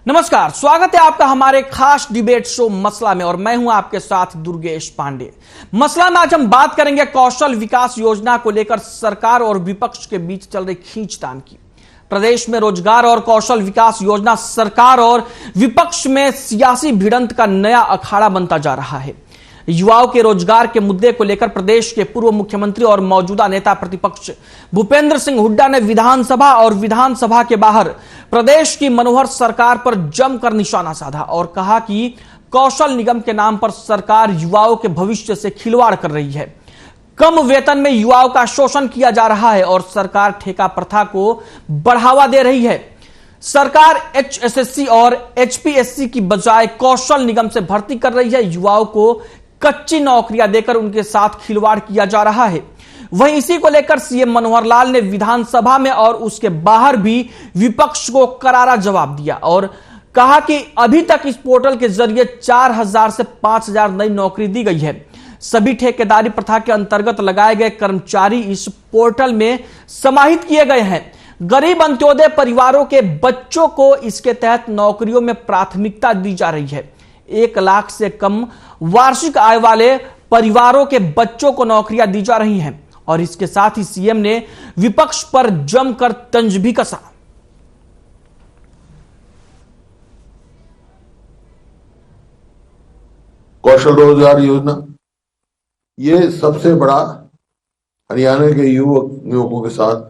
नमस्कार, स्वागत है आपका हमारे खास डिबेट शो मसला में और मैं हूं आपके साथ दुर्गेश पांडे। मसला में आज हम बात करेंगे कौशल विकास योजना को लेकर सरकार और विपक्ष के बीच चल रही खींचतान की। प्रदेश में रोजगार और कौशल विकास योजना सरकार और विपक्ष में सियासी भिड़ंत का नया अखाड़ा बनता जा रहा है। युवाओं के रोजगार के मुद्दे को लेकर प्रदेश के पूर्व मुख्यमंत्री और मौजूदा नेता प्रतिपक्ष भूपेंद्र सिंह हुड्डा ने विधानसभा और विधानसभा के बाहर प्रदेश की मनोहर सरकार पर जमकर निशाना साधा और कहा कि कौशल निगम के नाम पर सरकार युवाओं के भविष्य से खिलवाड़ कर रही है। कम वेतन में युवाओं का शोषण किया जा रहा है और सरकार ठेका प्रथा को बढ़ावा दे रही है। सरकार HSSC और HPSC की बजाय कौशल निगम से भर्ती कर रही है। युवाओं को कच्ची नौकरियां देकर उनके साथ खिलवाड़ किया जा रहा है। वहीं इसी को लेकर सीएम मनोहर लाल ने विधानसभा में और उसके बाहर भी विपक्ष को करारा जवाब दिया और कहा कि अभी तक इस पोर्टल के जरिए 4000 से 5000 नई नौकरी दी गई है। सभी ठेकेदारी प्रथा के अंतर्गत लगाए गए कर्मचारी इस पोर्टल में समाहित किए गए हैं। गरीब अंत्योदय परिवारों के बच्चों को इसके तहत नौकरियों में प्राथमिकता दी जा रही है। 1 लाख से कम वार्षिक आय वाले परिवारों के बच्चों को नौकरियां दी जा रही हैं और इसके साथ ही सीएम ने विपक्ष पर जमकर तंज भी कसा। कौशल रोजगार योजना ये सबसे बड़ा हरियाणा के युवकों के साथ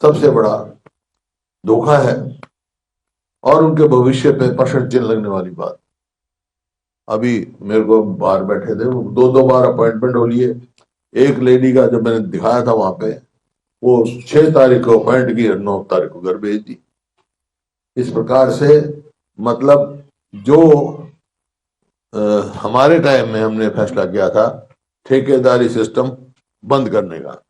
सबसे बड़ा धोखा है और उनके भविष्य पे प्रश्न चिन्ह लगने वाली बात। अभी मेरे को बाहर बैठे थे, 2 बार अपॉइंटमेंट हो लिए। एक लेडी का जब मैंने दिखाया था वहां पे, वो 6 तारीख को अपॉइंट की, 9 तारीख को घर भेज दी। इस प्रकार से मतलब जो हमारे टाइम में हमने फैसला किया था ठेकेदारी सिस्टम बंद करने का,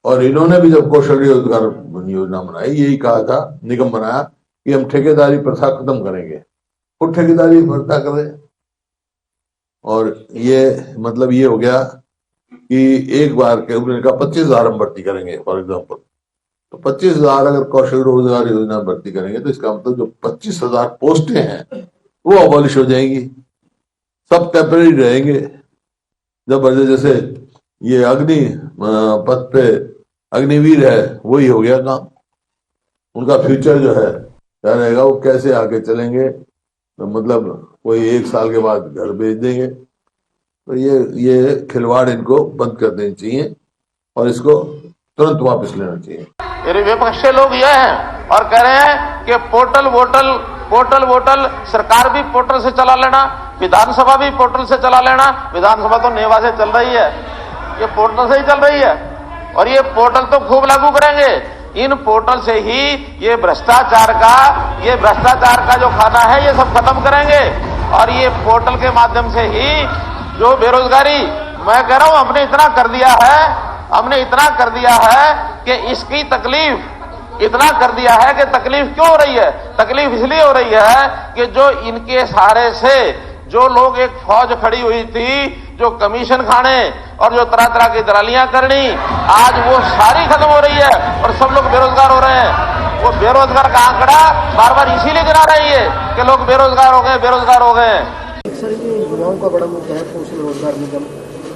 और इन्होंने भी जब कौशल रोजगार योजना बनाई यही कहा था, निगम बनाया कि हम ठेकेदारी प्रथा खत्म करेंगे। खुद ठेकेदारी प्रथा कर रहे। और ये मतलब ये हो गया कि एक बार के उन्होंने कहा 25,000 हम भर्ती करेंगे फॉर एग्जाम्पल, तो 25,000 अगर कौशल रोजगार योजना भर्ती करेंगे तो इसका मतलब जो 25,000 पोस्टें हैं वो अबॉलिश हो जाएंगी, सब टेम्परेरी रहेंगे। जब जैसे ये अग्नि पथ पे अग्निवीर है वही हो गया काम। उनका फ्यूचर जो है क्या रहेगा, वो कैसे आगे चलेंगे, तो मतलब कोई 1 साल के बाद घर भेज देंगे। तो ये खिलवाड़ इनको बंद कर देनी चाहिए और इसको तुरंत वापस लेना चाहिए। विपक्ष के लोग ये हैं और कह रहे हैं कि पोर्टल वोटल सरकार भी पोर्टल से चला लेना, विधानसभा भी पोर्टल से चला लेना। विधानसभा तो नेवा से चल रही है, ये पोर्टल से ही चल रही है और ये पोर्टल तो खूब लागू करेंगे। इन पोर्टल से ही ये भ्रष्टाचार का जो खाना है ये सब खत्म करेंगे और ये पोर्टल के माध्यम से ही जो बेरोजगारी, मैं कह रहा हूं हमने इतना कर दिया है कि इसकी तकलीफ इतना कर दिया है कि तकलीफ क्यों हो रही है? तकलीफ इसलिए हो रही है कि जो इनके सहारे से जो लोग एक फौज खड़ी हुई थी, जो कमीशन खाने और जो तरह तरह की दलालियां करनी, आज वो सारी खत्म हो रही है और सब लोग बेरोजगार हो रहे हैं। वो बेरोजगार का आंकड़ा बार बार इसीलिए गिरा रही है कि लोग बेरोजगार हो गए। सर, ये युवाओं का बड़ा मुद्दा है कौशल रोजगार निगम।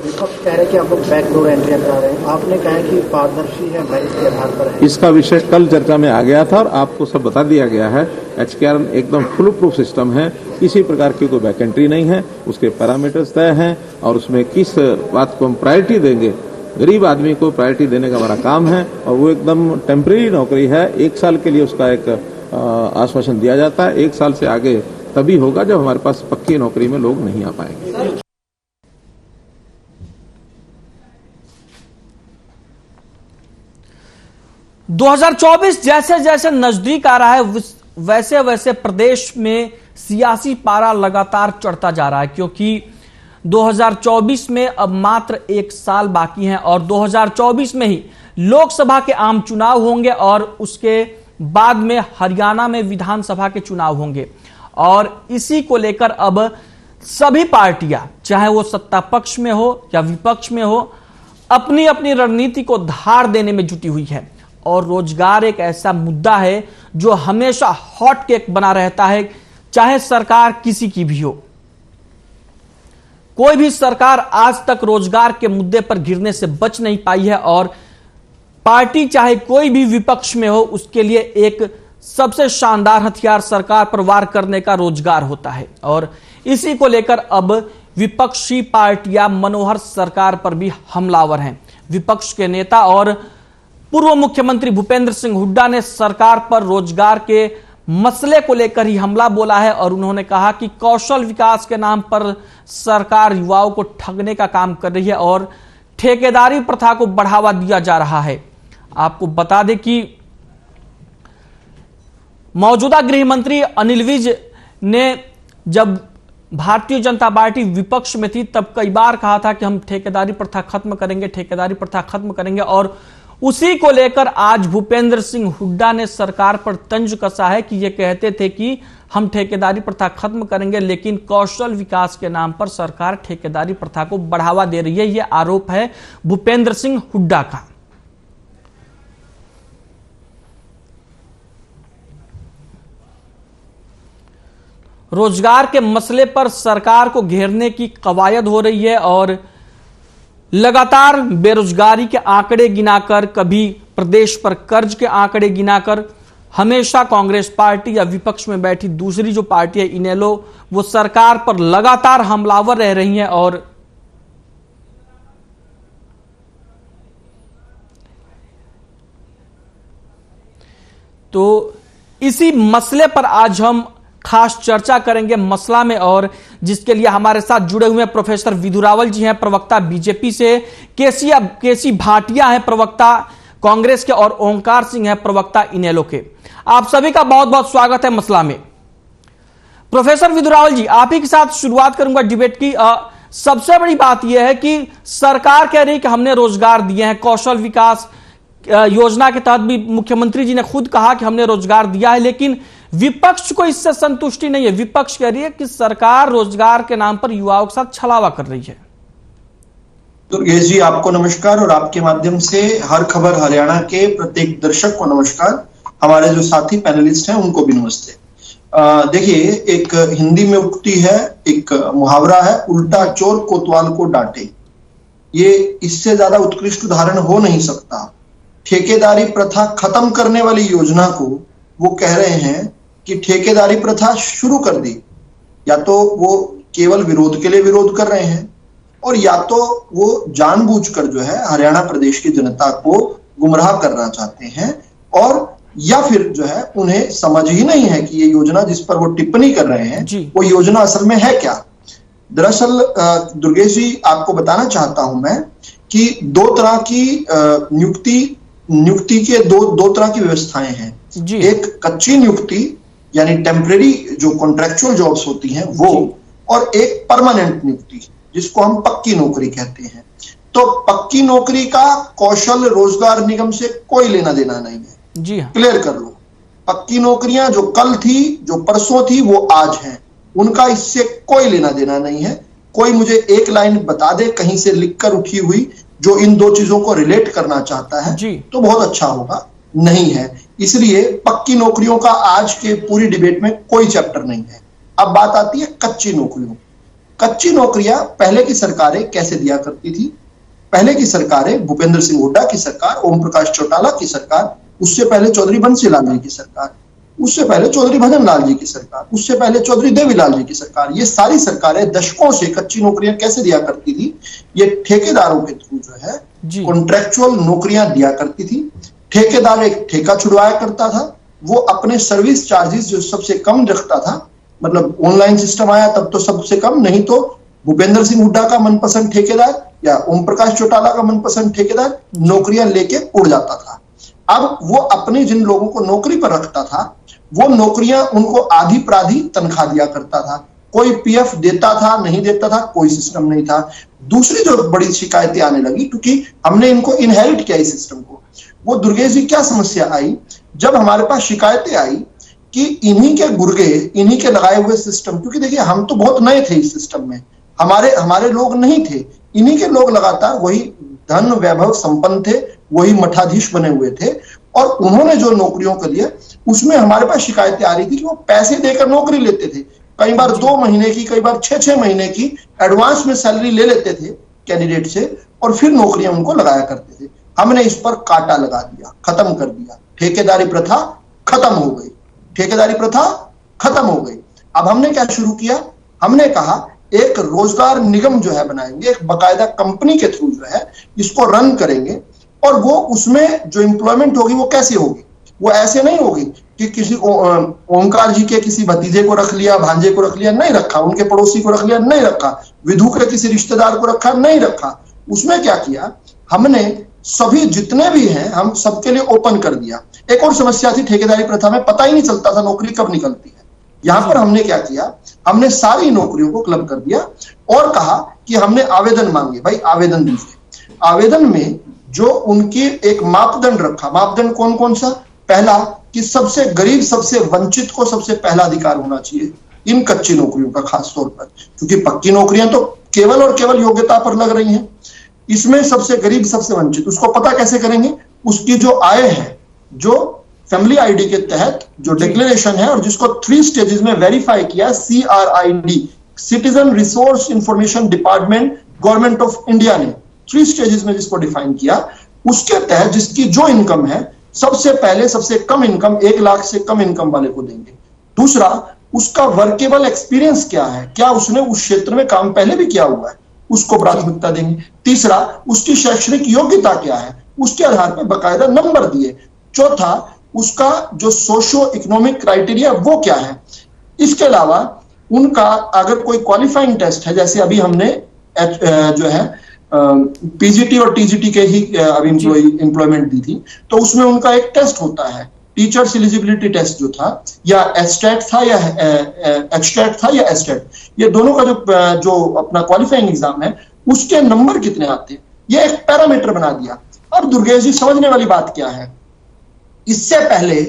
विपक्ष कह रहे हैं कि आप लोग बैकडोर एंट्री करा रहे हैं, आपने कहा है कि पारदर्शी है, मेरिट के आधार पर है। इसका विषय कल चर्चा में आ गया था और आपको सब बता दिया गया है। HKR एकदम फुल प्रूफ सिस्टम है, किसी प्रकार की कोई वैकेंट्री नहीं है, उसके पैरामीटर्स तय हैं और उसमें किस बात को हम प्रायोरिटी देंगे, गरीब आदमी को प्रायोरिटी देने का हमारा काम है और वो एकदम टेम्परेरी नौकरी है। 1 साल के लिए उसका एक आश्वासन दिया जाता है। 1 साल से आगे तभी होगा जब हमारे पास पक्की नौकरी में लोग नहीं आ पाएंगे। 2024 जैसे जैसे नजदीक आ रहा है वैसे वैसे प्रदेश में सियासी पारा लगातार चढ़ता जा रहा है, क्योंकि 2024 में अब मात्र 1 साल बाकी है और 2024 में ही लोकसभा के आम चुनाव होंगे और उसके बाद में हरियाणा में विधानसभा के चुनाव होंगे। और इसी को लेकर अब सभी पार्टियां, चाहे वो सत्ता पक्ष में हो या विपक्ष में हो, अपनी अपनी रणनीति को धार देने में जुटी हुई है। और रोजगार एक ऐसा मुद्दा है जो हमेशा हॉट केक बना रहता है, चाहे सरकार किसी की भी हो। कोई भी सरकार आज तक रोजगार के मुद्दे पर गिरने से बच नहीं पाई है और पार्टी चाहे कोई भी विपक्ष में हो, उसके लिए एक सबसे शानदार हथियार सरकार पर वार करने का रोजगार होता है। और इसी को लेकर अब विपक्षी पार्टियां मनोहर सरकार पर भी हमलावर हैं। विपक्ष के नेता और पूर्व मुख्यमंत्री भूपेंद्र सिंह हुड्डा ने सरकार पर रोजगार के मसले को लेकर ही हमला बोला है और उन्होंने कहा कि कौशल विकास के नाम पर सरकार युवाओं को ठगने का काम कर रही है और ठेकेदारी प्रथा को बढ़ावा दिया जा रहा है। आपको बता दें कि मौजूदा गृह मंत्री अनिल विज ने जब भारतीय जनता पार्टी विपक्ष में थी तब कई बार कहा था कि हम ठेकेदारी प्रथा खत्म करेंगे, ठेकेदारी प्रथा खत्म करेंगे, और उसी को लेकर आज भूपेंद्र सिंह हुड्डा ने सरकार पर तंज कसा है कि ये कहते थे कि हम ठेकेदारी प्रथा खत्म करेंगे, लेकिन कौशल विकास के नाम पर सरकार ठेकेदारी प्रथा को बढ़ावा दे रही है। यह आरोप है भूपेंद्र सिंह हुड्डा का। रोजगार के मसले पर सरकार को घेरने की कवायद हो रही है और लगातार बेरोजगारी के आंकड़े गिनाकर, कभी प्रदेश पर कर्ज के आंकड़े गिनाकर, हमेशा कांग्रेस पार्टी या विपक्ष में बैठी दूसरी जो पार्टी है इनेलो, वो सरकार पर लगातार हमलावर रह रही हैं। और तो इसी मसले पर आज हम खास चर्चा करेंगे मसला में, और जिसके लिए हमारे साथ जुड़े हुए प्रोफेसर विधुरावल जी हैं, प्रवक्ता बीजेपी से, केसी भाटिया हैं प्रवक्ता कांग्रेस के, और ओंकार सिंह हैं प्रवक्ता इनेलो के। आप सभी का बहुत बहुत स्वागत है मसला में। प्रोफेसर विधुरावल जी, आप ही के साथ शुरुआत करूंगा डिबेट की। सबसे बड़ी बात यह है कि सरकार कह रही है कि हमने रोजगार दिए हैं, कौशल विकास योजना के तहत भी मुख्यमंत्री जी ने खुद कहा कि हमने रोजगार दिया है, लेकिन विपक्ष को इससे संतुष्टि नहीं है। विपक्ष कह रही है कि सरकार रोजगार के नाम पर युवाओं के साथ छलावा कर रही है। दुर्गेश जी, आपको नमस्कार, और आपके माध्यम से हर खबर हरियाणा के प्रत्येक दर्शक को नमस्कार। हमारे जो साथी पैनलिस्ट हैं उनको भी नमस्ते। देखिए, एक हिंदी में उक्ति है, एक मुहावरा है, उल्टा चोर कोतवाल को डांटे। ये इससे ज्यादा उत्कृष्ट उदाहरण हो नहीं सकता। ठेकेदारी प्रथा खत्म करने वाली योजना को वो कह रहे हैं कि ठेकेदारी प्रथा शुरू कर दी। या तो वो केवल विरोध के लिए विरोध कर रहे हैं, और या तो वो जानबूझकर जो है हरियाणा प्रदेश की जनता को गुमराह करना चाहते हैं, और या फिर जो है उन्हें समझ ही नहीं है कि ये योजना जिस पर वो टिप्पणी कर रहे हैं वो योजना असल में है क्या। दरअसल दुर्गेश जी, आपको बताना चाहता हूं मैं कि दो तरह की नियुक्ति के दो तरह की व्यवस्थाएं हैं। एक कच्ची नियुक्ति यानी टेम्परेरी जो कॉन्ट्रैक्चुअल जॉब्स होती हैं वो, और एक परमानेंट नियुक्ति जिसको हम पक्की नौकरी कहते हैं। तो पक्की नौकरी का कौशल रोजगार निगम से कोई लेना देना नहीं है। जी हाँ, क्लियर कर लो। पक्की नौकरियां जो कल थी, जो परसों थी, वो आज हैं, उनका इससे कोई लेना देना नहीं है। कोई मुझे एक लाइन बता दे कहीं से लिखकर उठी हुई जो इन दो चीजों को रिलेट करना चाहता है तो बहुत अच्छा होगा। नहीं है, इसलिए पक्की नौकरियों का आज के पूरी डिबेट में कोई चैप्टर नहीं है। अब बात आती है कच्ची नौकरियों। कच्ची नौकरियां पहले की सरकारें कैसे दिया करती थी? पहले की सरकारें, भूपेंद्र सिंह हुड्डा की सरकार, ओम प्रकाश चौटाला की सरकार, उससे पहले चौधरी बंसी लाल जी की सरकार, उससे पहले चौधरी भजन लाल जी की सरकार, उससे पहले चौधरी देवीलाल जी की सरकार, ये सारी सरकारें दशकों से कच्ची नौकरियां कैसे दिया करती थी? ये ठेकेदारों के थ्रू जो है कॉन्ट्रैक्चुअल नौकरियां दिया करती थी। ठेकेदार एक ठेका छुड़वाया करता था, वो अपने सर्विस चार्जेस जो सबसे कम रखता था, मतलब ऑनलाइन सिस्टम आया तब तो सबसे कम, नहीं तो भूपेंद्र सिंह हुड्डा का मनपसंद ठेकेदार या ओम प्रकाश चौटाला का मनपसंद ठेकेदार नौकरियां लेके उड़ जाता था। अब वो अपने जिन लोगों को नौकरी पर रखता था वो नौकरियां उनको आधी प्राधी तनख्वाह दिया करता था। कोई पीएफ देता था, नहीं देता था, कोई सिस्टम नहीं था। दूसरी जो बड़ी शिकायतें आने लगी, क्योंकि हमने इनको इनहेरिट किया इस सिस्टम को, वो दुर्गेश जी क्या समस्या आई, जब हमारे पास शिकायतें आई कि इन्हीं के गुर्गे, इन्हीं के लगाए हुए सिस्टम, क्योंकि देखिए हम तो बहुत नए थे इस सिस्टम में, हमारे लोग नहीं थे, इन्हीं के लोग लगातार वही धन वैभव संपन्न थे, वही मठाधीश बने हुए थे, और उन्होंने जो नौकरियों को दिया उसमें हमारे पास शिकायतें आ रही थी कि वो पैसे देकर नौकरी लेते थे। कई बार 2 महीने की, कई बार 6-6 महीने की एडवांस में सैलरी ले लेते थे कैंडिडेट से और फिर नौकरियां उनको लगाया करते थे। हमने इस पर काटा लगा दिया, खत्म कर दिया। ठेकेदारी प्रथा खत्म हो गई, ठेकेदारी प्रथा खत्म हो गई। अब हमने क्या शुरू किया, हमने कहा एक रोजगार निगम जो है बनाएंगे, एक बकायदा कंपनी के थ्रू जो है इसको रन करेंगे, और वो उसमें जो एम्प्लॉयमेंट होगी वो कैसे होगी, वो ऐसे नहीं होगी कि किसी ओंकार जी के किसी भतीजे को रख लिया, भांजे को रख लिया, नहीं रखा, उनके पड़ोसी को रख लिया, नहीं रखा, विधु के किसी रिश्तेदार को रखा, नहीं रखा। उसमें क्या किया हमने, सभी जितने भी हैं हम सबके लिए ओपन कर दिया। एक और समस्या थी ठेकेदारी प्रथा में, पता ही नहीं चलता था नौकरी कब निकलती है। यहां पर हमने क्या किया, हमने सारी नौकरियों को क्लब कर दिया और कहा कि हमने आवेदन मांगे, भाई आवेदन दीजिए। आवेदन में जो उनकी एक मापदंड रखा, मापदंड कौन कौन सा, पहला कि सबसे गरीब, सबसे वंचित को सबसे पहला अधिकार होना चाहिए इन कच्ची नौकरियों का, खास तौर पर क्योंकि पक्की नौकरियां तो केवल और केवल योग्यता पर लग रही हैं। इसमें सबसे गरीब, सबसे वंचित, उसको पता कैसे करेंगे, उसकी जो आय है, जो फैमिली आईडी के तहत जो डिक्लेरेशन है और जिसको 3 स्टेजेस में वेरीफाई किया CRID, citizen resource information department, government of India ने 3 स्टेजेस में जिसको डिफाइन किया, उसके तहत जिसकी जो इनकम है सबसे पहले सबसे कम इनकम 1 लाख से कम इनकम वाले को देंगे। दूसरा, उसका वर्केबल एक्सपीरियंस क्या है, क्या उसने उस क्षेत्र में काम पहले भी किया हुआ है, उसको प्राथमिकता देंगे। तीसरा, उसकी शैक्षणिक योग्यता क्या है, उसके आधार पर बकायदा नंबर दिए। चौथा, उसका जो सोशो इकोनॉमिक क्राइटेरिया वो क्या है। इसके अलावा उनका अगर कोई क्वालिफाइंग टेस्ट है, जैसे अभी हमने जो है पीजीटी और टीजीटी के ही अभी एम्प्लॉयमेंट दी थी, तो उसमें उनका एक टेस्ट होता है, टीचर्स एलिजिबिलिटी टेस्ट जो था, या एचटेट था या एचटेट था या एचटेट, ये दोनों का जो अपना क्वालिफाइंग एग्जाम है उसके नंबर कितने आते हैं, ये एक पैरामीटर बना दिया। अब दुर्गेश जी, समझने वाली बात क्या है, इससे पहले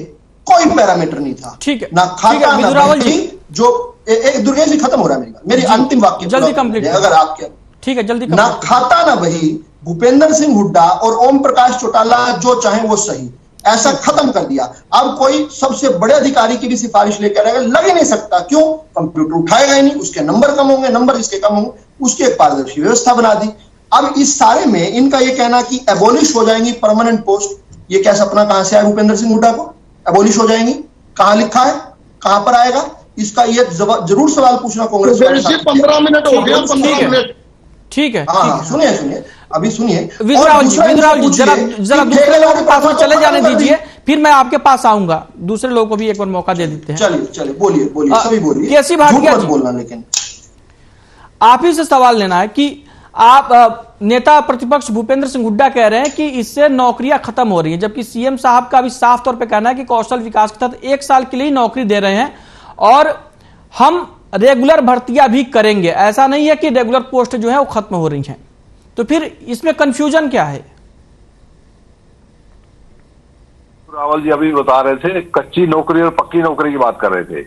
कोई पैरामीटर नहीं था, ठीक है, ना खाता ना जी, जो एक दुर्गेश जी, खत्म हो रहा है मेरी बात, मेरी अंतिम वाक्य जल्दी कंप्लीट अगर आपके, ठीक है, जल्दी ना खाता ना बही, भूपेंद्र सिंह हुड्डा और ओम प्रकाश चौटाला जो चाहे वो सही, ऐसा खत्म कर दिया। अब कोई सबसे बड़े अधिकारी की भी सिफारिश लेकर आएगा, लग ही नहीं सकता, क्यों, कंप्यूटर उठाएगा ही नहीं, उसके नंबर कम होंगे, नंबर जिसके कम होंगे उसकी एक पारदर्शी व्यवस्था बना दी। अब इस सारे में इनका ये कहना कि एबोलिश हो जाएंगी परमानेंट पोस्ट, ये क्या सपना कहां से आया भूपेंद्र सिंह हुड्डा को, एबोलिश हो जाएंगी, कहां लिखा है, कहां पर आएगा, इसका ये जरूर सवाल पूछना कांग्रेस वाले। 15 मिनट हो गया, 15 मिनट, ठीक है, हाँ, सुनिए अभी सुनिए, विजयराव जी, जरा दूसरे लोगों के पास चले जाने दीजिए, फिर मैं आपके पास आऊंगा, दूसरे लोगों को भी एक बार मौका दे देते हैं। चलिए बोलिए, सभी बोलिए, कैसी भाटिया जी, बोलना, लेकिन आप ही से सवाल लेना है कि आप नेता प्रतिपक्ष भूपेंद्र सिंह हुड्डा कह रहे हैं कि इससे नौकरियां खत्म हो रही हैं, जबकि सीएम साहब का भी साफ तौर पे कहना है कि कौशल विकास के तहत 1 साल के लिए नौकरी दे रहे हैं और हम रेगुलर भर्तियां भी करेंगे, ऐसा नहीं है कि रेगुलर पोस्ट जो है वो खत्म हो रही हैं। तो फिर इसमें कंफ्यूजन क्या है? रावल जी अभी बता रहे थे, कच्ची नौकरी और पक्की नौकरी की बात कर रहे थे।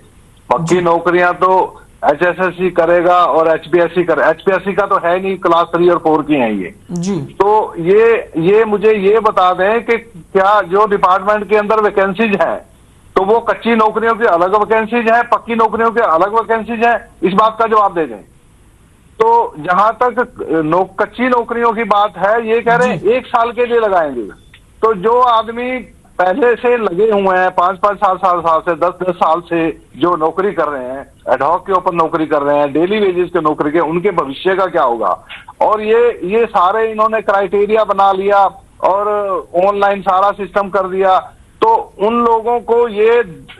पक्की नौकरियां तो HSSC करेगा और HPSC HPSC का तो है नहीं, क्लास 3 और 4 की हैं ये जी। तो ये मुझे ये बता दें कि क्या जो डिपार्टमेंट के अंदर वैकेंसीज हैं तो वो कच्ची नौकरियों की अलग वैकेंसीज है, पक्की नौकरियों के अलग वैकेंसीज है, इस बात का जवाब दे दें। तो जहां तक कच्ची नौकरियों की बात है, ये कह रहे हैं 1 साल के लिए लगाएंगे। तो जो आदमी पहले से लगे हुए हैं 5-5 साल से 10-10 साल से जो नौकरी कर रहे हैं, एडहॉक के ऊपर नौकरी कर रहे हैं, डेली वेजेस के नौकरी के, उनके भविष्य का क्या होगा। और ये सारे इन्होंने क्राइटेरिया बना लिया और ऑनलाइन सारा सिस्टम कर दिया, तो उन लोगों को ये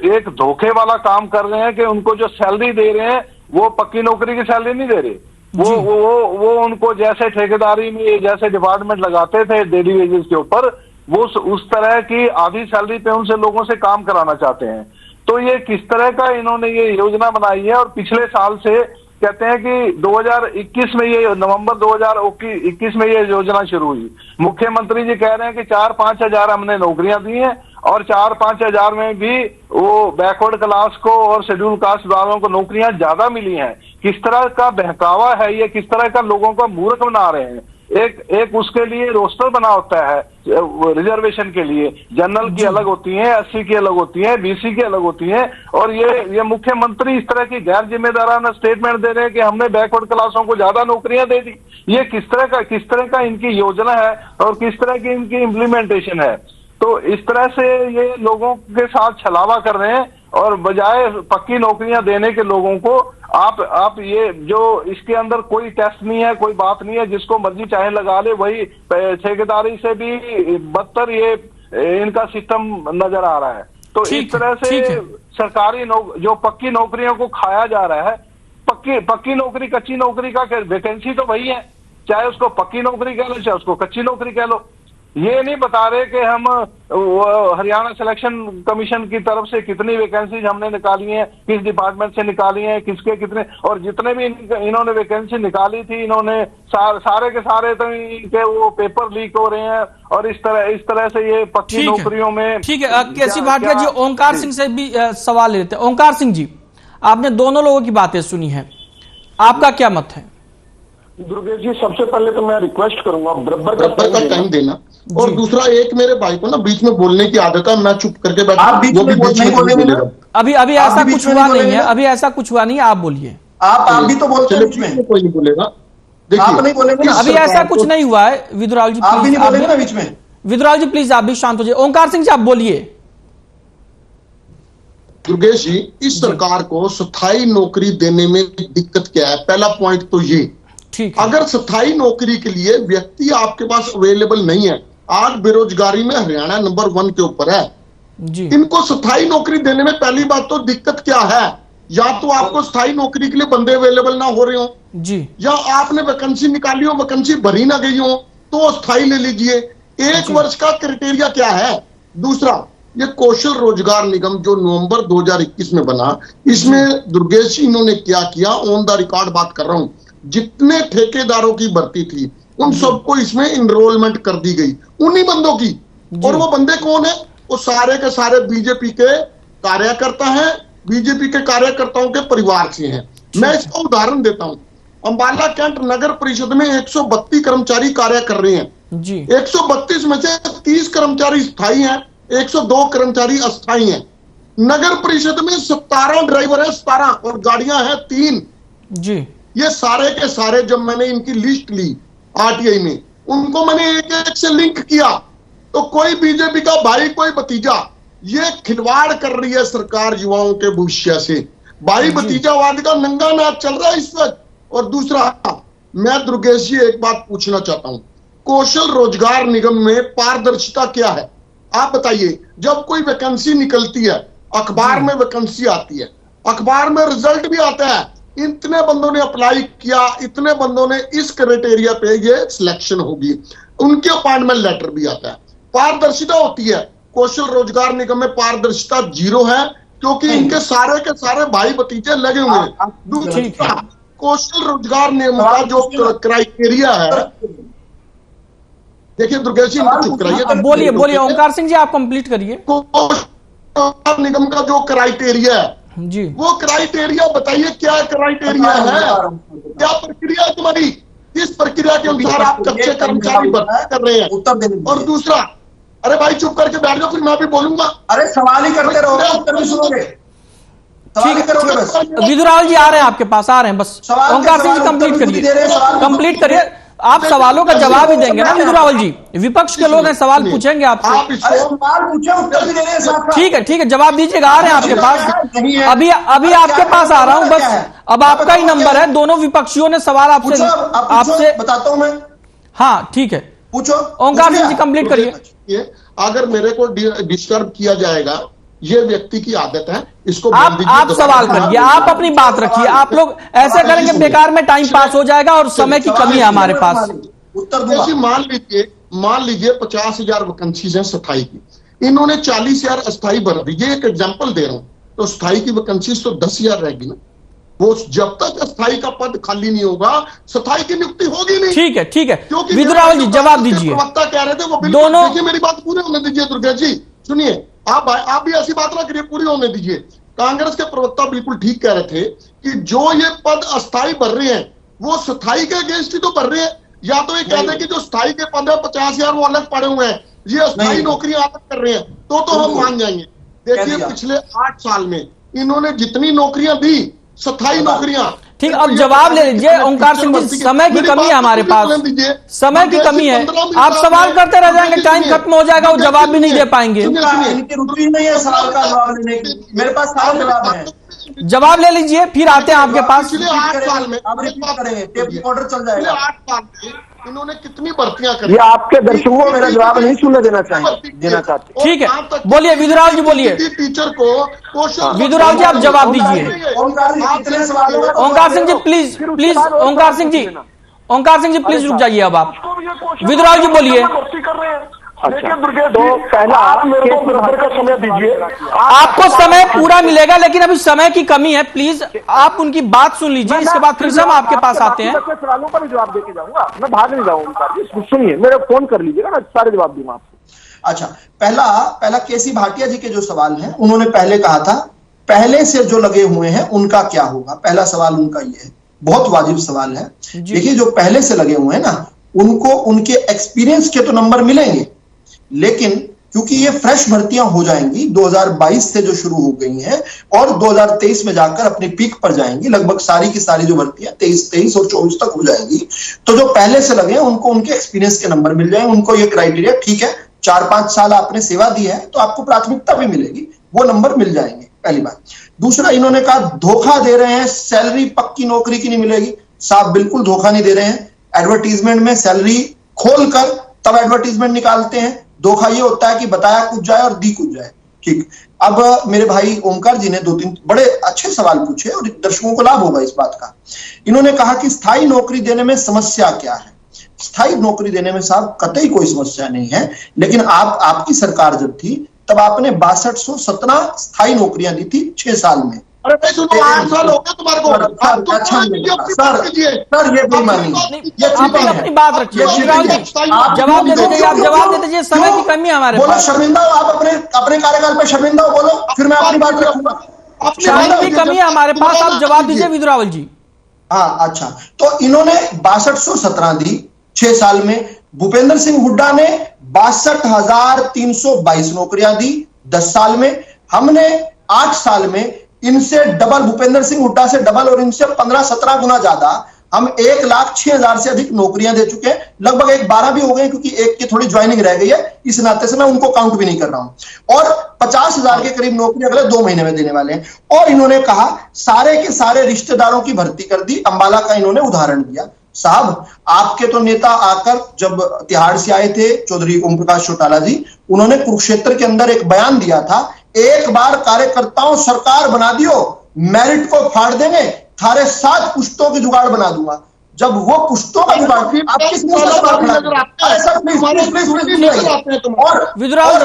एक धोखे वाला काम कर रहे हैं कि उनको जो सैलरी दे रहे हैं वो पक्की नौकरी की सैलरी नहीं दे रहे, वो उनको जैसे ठेकेदारी में जैसे डिपार्टमेंट लगाते थे डेली वेजेस के ऊपर, वो उस तरह की आधी सैलरी पे उनसे लोगों से काम कराना चाहते हैं। तो ये किस तरह का इन्होंने ये योजना बनाई है। और पिछले साल से कहते हैं कि 2021 में ये नवंबर 2021 में ये योजना शुरू हुई। मुख्यमंत्री जी कह रहे हैं कि 4-5 हजार हमने नौकरियां दी हैं और 4-5 हजार में भी वो बैकवर्ड क्लास को और शेड्यूल कास्ट वालों को नौकरियां ज्यादा मिली हैं। किस तरह का बहकावा है ये, किस तरह का लोगों को मूर्ख बना रहे हैं। एक उसके लिए रोस्टर बना होता है रिजर्वेशन के लिए, जनरल की अलग होती है, एससी की अलग होती है, बीसी की अलग होती है। और ये मुख्यमंत्री इस तरह की गैर जिम्मेदाराना स्टेटमेंट दे रहे हैं कि हमने बैकवर्ड क्लासों को ज्यादा नौकरियां दे दी। ये किस तरह का इनकी योजना है और किस तरह की इनकी इम्प्लीमेंटेशन है। तो इस तरह से ये लोगों के साथ छलावा कर रहे हैं और बजाय पक्की नौकरियां देने के लोगों को आप ये जो इसके अंदर कोई टेस्ट नहीं है, कोई बात नहीं है, जिसको मर्जी चाहे लगा ले, वही ठेकेदारी से भी बदतर ये इनका सिस्टम नजर आ रहा है। तो इस तरह से सरकारी जो पक्की नौकरियों को खाया जा रहा है। पक्की नौकरी कच्ची नौकरी का वैकेंसी तो वही है, चाहे उसको पक्की नौकरी कह लो चाहे उसको कच्ची नौकरी कह लो। ये नहीं बता रहे कि हम हरियाणा सिलेक्शन कमीशन की तरफ से कितनी वैकेंसीज हमने निकाली हैं, किस डिपार्टमेंट से निकाली हैं, किसके कितने, और जितने भी इन्होंने वैकेंसी निकाली थी इन्होंने सारे के सारे तो इनके वो पेपर लीक हो रहे हैं। और इस तरह से ये पक्की नौकरियों में। ठीक है, केसी भाटिया जी, ओंकार सिंह से भी सवाल लेते हैं। ओंकार सिंह जी, आपने दोनों लोगों की बातें सुनी है, आपका क्या मत है? दुर्गेश जी, सबसे पहले तो मैं रिक्वेस्ट करूंगा बराबर का टाइम देना, और दूसरा एक मेरे भाई को ना बीच में बोलने की आदत है, मैं चुप करके बैठा, आप बीच में बोलेंगे ना? अभी ऐसा कुछ हुआ नहीं है, अभी ऐसा कुछ हुआ नहीं है, आप बोलिए। आप भी तो बोलते हैं बीच में, कोई नहीं बोलेगा। आप नहीं बोलेंगे, अभी ऐसा कुछ नहीं हुआ है। विदुराल जी, आप भी नहीं बोलेंगे ना बीच में। विदुराल जी प्लीज आप भी शांत हो जाइए। ओंकार सिंह जी आप बोलिए। दुर्गेश जी, इस सरकार को स्थायी नौकरी देने में दिक्कत क्या है? पहला पॉइंट तो ये, ठीक, अगर स्थायी नौकरी के लिए व्यक्ति आपके पास अवेलेबल नहीं है, आज बेरोजगारी में हरियाणा नंबर 1 के ऊपर है जी। इनको स्थायी नौकरी देने में पहली बात तो दिक्कत क्या है? या तो आपको स्थायी नौकरी के लिए बंदे अवेलेबल ना हो रहे हो जी, या आपने वैकेंसी निकाली हो, वैकेंसी भरी ना गई हो, तो स्थायी ले लीजिए। एक वर्ष का क्राइटेरिया क्या है? दूसरा, ये कौशल रोजगार निगम जो नवंबर 2021 में बना, इसमें दुर्गेश जी इन्होंने क्या किया, ऑन द रिकॉर्ड बात कर रहा हूं, जितने ठेकेदारों की भर्ती थी उन सबको इसमें इनरोलमेंट कर दी गई, उन्हीं बंदों की। और वो बंदे कौन है? वो सारे के सारे बीजेपी के कार्यकर्ता हैं, बीजेपी के कार्यकर्ताओं के परिवार से हैं। मैं इसका उदाहरण देता हूं, अंबाला कैंट नगर परिषद में 132 कर्मचारी कार्य कर रहे हैं जी। 132 में से 30 कर्मचारी स्थायी हैं, 102 कर्मचारी अस्थायी हैं। नगर परिषद में 17 ड्राइवर है, 17, और गाड़ियां हैं 3 जी। ये सारे के सारे जब मैंने इनकी लिस्ट ली आरटीआई में, उनको मैंने एक एक से लिंक किया, तो कोई बीजेपी का भाई कोई भतीजा, ये खिलवाड़ कर रही है सरकार युवाओं के भविष्य से। भाई भतीजावाद का नंगा नाच चल रहा है इस वक्त। और दूसरा, मैं दुर्गेश जी एक बात पूछना चाहता हूं, कौशल रोजगार निगम में पारदर्शिता क्या है? आप बताइए। जब कोई वैकेंसी निकलती है, अखबार में वैकेंसी आती है, अखबार में रिजल्ट भी आता है, इतने बंदों ने अप्लाई किया, इतने बंदों ने इस क्राइटेरिया पे ये सिलेक्शन होगी, उनके अपॉइंटमेंट लेटर भी आता है, पारदर्शिता होती है। कौशल रोजगार निगम में पारदर्शिता 0 है, क्योंकि इनके सारे के सारे भाई भतीजे लगे हुए हैं। दूसरा, कौशल रोजगार निगम का जो क्राइटेरिया है, देखिए दुर्गेश जी चुप कराइए, बोलिए ओंकार सिंह जी, आप कंप्लीट करिए। कौशल निगम का जो क्राइटेरिया है जी, वो क्राइटेरिया बताइए, क्या क्राइटेरिया है, क्या प्रक्रिया है तुम्हारी, किस प्रक्रिया के अनुसार आप कच्चे कर्मचारी भर्ती कर रहे हैं? उत्तर देने। और दूसरा, अरे भाई चुप करके बैठ जाओ, फिर मैं भी बोलूंगा। अरे सवाल ही करते रहो, उत्तर भी सुनोगे, सवाल ही करोगे बस। विदुराल जी आ रहे हैं आपके पास, आ रहे हैं बस। ओंकार सिंह जी कंप्लीट करिए। आप सवालों का जवाब ही देंगे ना विदुराल जी? विपक्ष के लोग हैं, सवाल पूछेंगे आपसे। सवाल पूछे, उत्तर भी दे रहे हैं साथ। ठीक है, जवाब दीजिएगा। आ रहे हैं आपके पास, अभी आपके पास आ रहा हूं बस। अब आपका ही नंबर है, दोनों विपक्षियों ने सवाल आपसे बताता हूं मैं। हाँ ठीक है, पूछो। ओंकार सिंह जी कंप्लीट करिए। अगर मेरे को डिस्टर्ब किया जाएगा, ये व्यक्ति की आदत है, इसको आप सवाल करिए, आप अपनी बात रखिए। आप लोग ऐसे करेंगे बेकार में टाइम पास हो जाएगा और समय की कमी है हमारे पास। उत्तर मान लीजिए 50,000 वैकेंसीज हैं स्थायी की, इन्होंने 40,000 अस्थायी भर दी। ये एक एग्जांपल दे रहा हूं, तो स्थायी की वैकेंसीज तो 10,000 रहेगी ना। वो जब तक अस्थायी का पद खाली नहीं होगा, स्थायी की नियुक्ति होगी नहीं। ठीक है, विदुराल जी जवाब दीजिए। प्रवक्ता कह रहे थे वो दोनों, देखिए मेरी बात पूरी होने दीजिए दुर्गेश जी, सुनिए। आप भी ऐसी बात ना करिए, पूरी होने दीजिए। कांग्रेस के प्रवक्ता बिल्कुल ठीक कह रहे थे कि जो ये पद अस्थायी भर रहे हैं, वो स्थायी के अगेंस्ट ही तो भर रहे हैं। या तो ये कहते हैं कि जो स्थायी के 15-50 हजार वो अलग पड़े हुए हैं, ये अस्थायी नौकरियां अलग कर रहे हैं, तो हम मान जाएंगे। देखिए पिछले 8 साल में इन्होंने जितनी नौकरियां दी, स्थायी नौकरियां। ठीक, अब जवाब ले लीजिए ओंकार सिंह जी, समय की कमी है हमारे पास, समय की कमी है, आप सवाल करते रह जाएंगे, टाइम खत्म हो जाएगा, वो जवाब भी नहीं दे पाएंगे। इनकी रुचि नहीं है सवाल का जवाब लेने की, मेरे पास सारा जवाब है। जवाब ले लीजिए, फिर आते हैं आपके पास। पिछले 8 साल में अब रिपीट करेंगे, टेप रिकॉर्डर चल जाएगा। 8 साल में इन्होंने कितनी भर्तियां करी? ये आपके दर्शकों को मेरा जवाब नहीं सुनने देना चाहते। ठीक है, बोलिए विदुराव जी, बोलिए। टीचर को क्वेश्चन, विदुराव जी आप जवाब दीजिए। Onkar Singh ji please please, Onkar Singh ji, Onkar Singh ji please रुक जाइए। अब आप विदुराव जी बोलिए। अच्छा, तो पहला मेरे को बराबर का समय दीजिए। आपको समय पूरा मिलेगा, लेकिन अभी समय की कमी है, प्लीज आप उनकी बात सुन लीजिए, इसके बाद फिर से हम आपके पास आते हैं। सवालों पर जवाब देके जाऊंगा, मैं भाग नहीं जाऊंगा। सुनिए, मेरा फोन कर लीजिएगा, मैं सारे जवाब दूंगा आपको। अच्छा, पहला केसी भाटिया जी के जो सवाल हैं, उन्होंने पहले कहा था पहले से जो लगे हुए हैं उनका क्या होगा। पहला सवाल उनका ये है, बहुत वाजिब सवाल है। देखिए, जो पहले से लगे हुए हैं ना, उनको उनके एक्सपीरियंस के तो नंबर मिलेंगे, लेकिन क्योंकि ये फ्रेश भर्तियां हो जाएंगी 2022 से जो शुरू हो गई हैं और 2023 में जाकर अपनी पीक पर जाएंगी, लगभग सारी की सारी जो भर्तियां 23 और 24 तक हो जाएंगी, तो जो पहले से लगे हैं उनको उनके एक्सपीरियंस के नंबर मिल जाएंगे। उनको ये क्राइटेरिया, ठीक है 4-5 साल आपने सेवा दी है तो आपको प्राथमिकता भी मिलेगी, वो नंबर मिल जाएंगे, पहली बात। दूसरा, इन्होंने कहा धोखा दे रहे हैं, सैलरी पक्की नौकरी की नहीं मिलेगी। साहब बिल्कुल धोखा नहीं दे रहे हैं। एडवर्टीजमेंट में सैलरी खोलकर तब एडवर्टीजमेंट निकालते हैं। धोखा ये होता है कि बताया कुछ जाए और दी कुछ जाए। ठीक, अब मेरे भाई ओंकार जी ने 2-3 बड़े अच्छे सवाल पूछे और दर्शकों को लाभ होगा इस बात का। इन्होंने कहा कि स्थायी नौकरी देने में समस्या क्या है। स्थायी नौकरी देने में साहब कतई कोई समस्या नहीं है, लेकिन आपकी सरकार जब थी तब आपने 6217 स्थायी नौकरियां दी थी 6 साल में। अरे सुनो, 8 साल हो गए तुम्हारे को। अच्छा, सर ये बेईमानी, ये अपनी बात रखिए, आप जवाब दे दीजिए, आप जवाब दे दीजिए, समय की कमी है हमारे बोलो। पास। शर्मिंदा हो आप, अपने कार्यकाल पे शर्मिंदा हो, बोलो, फिर मैं अपनी बात रखूंगा। समय की कमी है हमारे पास, आप जवाब दीजिए विदुरावल जी। हाँ, अच्छा, तो इन्होंने 6217 दी 6 साल में। भूपेंद्र सिंह हुड्डा ने 62,322 नौकरियां दी 10 साल में। हमने 8 साल में इनसे डबल, भूपेंद्र सिंह हुड्डा से डबल और इनसे 15-17 गुना ज्यादा, हम 1,06,000 से अधिक नौकरियां दे चुके हैं। लगभग 12 भी हो गए, क्योंकि एक की थोड़ी ज्वाइनिंग रह गई है, इस नाते से मैं उनको काउंट भी नहीं कर रहा हूं। और 50,000 के करीब नौकरी अगले 2 महीने में देने वाले हैं। और इन्होंने कहा सारे के सारे रिश्तेदारों की भर्ती कर दी। अंबाला का इन्होंने उदाहरण दिया। साहब, आपके तो नेता आकर जब तिहाड़ से आए थे, चौधरी ओम प्रकाश चौटाला जी, उन्होंने कुरुक्षेत्र के अंदर एक बयान दिया था, एक बार कार्यकर्ताओं सरकार बना दियो, मेरिट को फाड़ देंगे, थारे 7 पुश्तों की जुगाड़ बना दूंगा। जब वो पुश्तों का जुगाड़, आप किस मुंह से सवाल खड़ा? अरे सर प्लीज और विदुरावल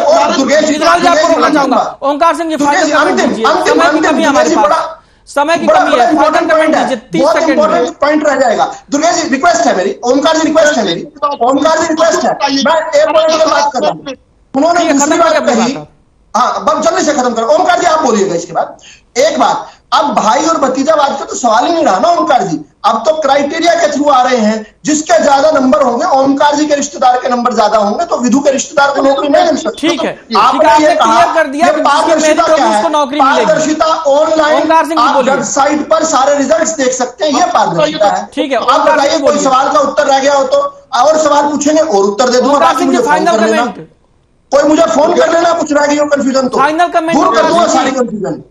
जी आपको रोकना चाहूंगा। ओंकार सिंह जी फाइनल कमेंट दीजिए, समय की कमी है हमारे पास, समय की कमी है, फाइनल कमेंट दीजिए 30 सेकंड में। पॉइंट रह जाएगा। दुर्गेश जी रिक्वेस्ट है मेरी, ओंकार जी रिक्वेस्ट है मेरी, ओंकार जी रिक्वेस्ट है, मैं एक मिनट में बात कर रहा हूं। उन्होंने दूसरी बात कही, हाँ अब जल्दी से खत्म करो। ओंकार जी आप बोलिएगा इसके बाद। एक बात, अब भाई और भतीजावाद का तो सवाल ही नहीं रहा ना ओंकार जी। अब तो क्राइटेरिया के थ्रू आ रहे हैं, जिसके ज्यादा नंबर होंगे, ओंकार जी के रिश्तेदार के नंबर ज्यादा होंगे, तो विधु के रिश्तेदार को नौकरी नहीं मिल सकती। ठीक है, आपने ये क्लियर कर दिया, पारदर्शिता क्या है? पारदर्शिता ऑनलाइन आप वेबसाइट पर सारे रिजल्ट्स देख सकते हैं, ये पारदर्शिता है। ठीक है, आप बताइए कोई सवाल का उत्तर रह गया हो तो और सवाल पूछेंगे और उत्तर दे दूंगा। बाकी मुझे फोन कर लेना, कोई मुझे फोन कर लेना, कुछ रह गई हो कंफ्यूजन तो फाइनल कमेंट दूर कर दूंगा सारी कंफ्यूजन।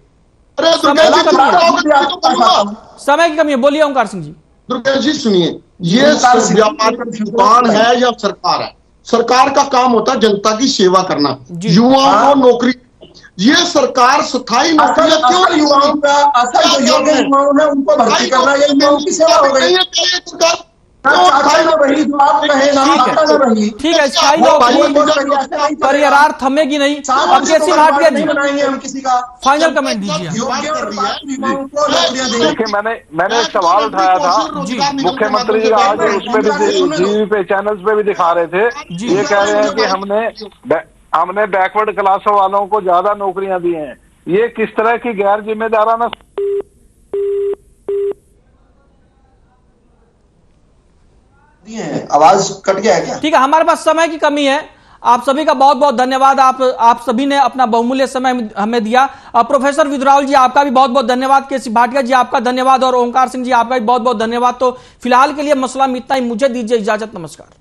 समय की कमी है, बोलिए ओंकार सिंह जी। दुर्गेश जी सुनिए, ये व्यापार दुकान है या सरकार है? सरकार का काम होता है जनता की सेवा करना, युवाओं को नौकरी। ये सरकार स्थायी नौकरियां क्यों युवाओं का, असल योग्य युवाओं ने उनको भर्ती करना, ये युवाओं की सेवा हो गई। ठीक है, स्थायी नौकरी पर ये रार थमेगी नहीं। अब केसी भाटिया जी हम किसी का फाइनल कमेंट दीजिए। देखिए, मैंने एक सवाल उठाया था, मुख्यमंत्री जी आज उसमें भी टीवी पे चैनल्स पे भी दिखा रहे थे, ये कह रहे हैं कि हमने बैकवर्ड क्लासों वालों को ज्यादा नौकरियां दी हैं। ये किस तरह की गैर जिम्मेदाराना दिए हैं। आवाज कट गया है क्या? ठीक है, हमारे पास समय की कमी है। आप सभी का बहुत बहुत धन्यवाद। आप सभी ने अपना बहुमूल्य समय हमें दिया। प्रोफेसर विदुरावल जी आपका भी बहुत बहुत धन्यवाद। केसी भाटिया जी आपका धन्यवाद और ओंकार सिंह जी आपका भी बहुत बहुत धन्यवाद। तो फिलहाल के लिए मसला में इतना ही। मुझे दीजिए इजाजत। नमस्कार।